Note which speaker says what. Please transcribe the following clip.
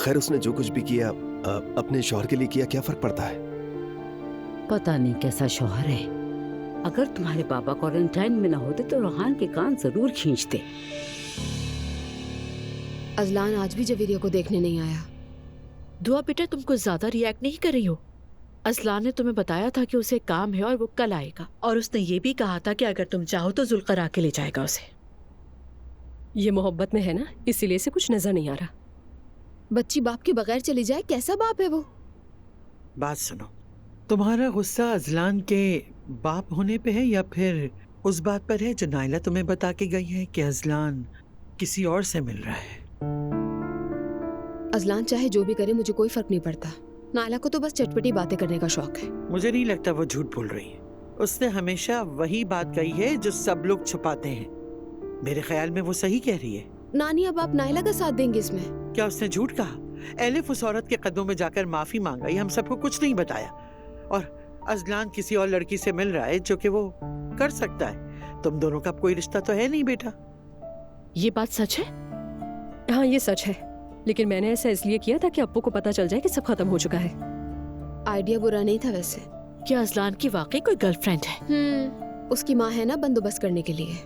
Speaker 1: खैर उसने जो कुछ भी किया अपने शौहर के लिए किया, क्या फर्क पड़ता है?
Speaker 2: पता नहीं कैसा शौहर है। अगर तुम्हारे पापा क्वारंटाइन में ना होते तो रोहान के कान जरूर खींचते।
Speaker 3: अजलान आज भी जवेरिया को देखने नहीं आया।
Speaker 4: दुआ बेटा, तुम कुछ ज्यादा रिएक्ट नहीं कर रही हो। अजलान ने तुम्हें बताया था कि उसे काम है और वो कल आएगा, और उसने ये भी कहा था कि अगर तुम चाहो तो जुल्कर आके ले जाएगा उसे।
Speaker 5: ये मोहब्बत में है ना, इसीलिए से कुछ नजर नहीं आ रहा।
Speaker 3: बच्ची बाप के बगैर चली जाए, कैसा बाप है वो?
Speaker 6: बात सुनो, तुम्हारा गुस्सा अजलान के बाप होने पे है या फिर उस बात पर है जो नाइला तुम्हें बता के गई है कि अजलान किसी और से मिल रहा है?
Speaker 3: अजलान चाहे जो भी करे, मुझे कोई फर्क नहीं पड़ता। नाइला को तो बस चटपटी बातें करने का शौक है।
Speaker 6: मुझे नहीं लगता वो झूठ बोल रही है। उसने हमेशा वही बात कही है जो सब लोग छुपाते हैं। मेरे ख्याल में वो सही कह रही है।
Speaker 3: नानी, अब आप नाइला का साथ देंगे इसमें?
Speaker 6: क्या उसने झूठ कहा? एलिफ उस औरत के कदमों में जाकर माफी मांग गई, हम सबको कुछ नहीं बताया। और अजलान किसी और लड़की से मिल रहा है जो कि वो कर सकता है। तुम दोनों का कोई रिश्ता तो है नहीं बेटा।
Speaker 4: ये बात सच है?
Speaker 5: हाँ, ये सच है, लेकिन मैंने ऐसा इसलिए किया था कि अप्पू को पता चल जाए कि सब खत्म हो चुका है।
Speaker 3: आइडिया बुरा नहीं था वैसे।
Speaker 4: क्या अजलान की वाकई कोई गर्लफ्रेंड है?
Speaker 3: उसकी माँ है ना बंदोबस्त करने के लिए।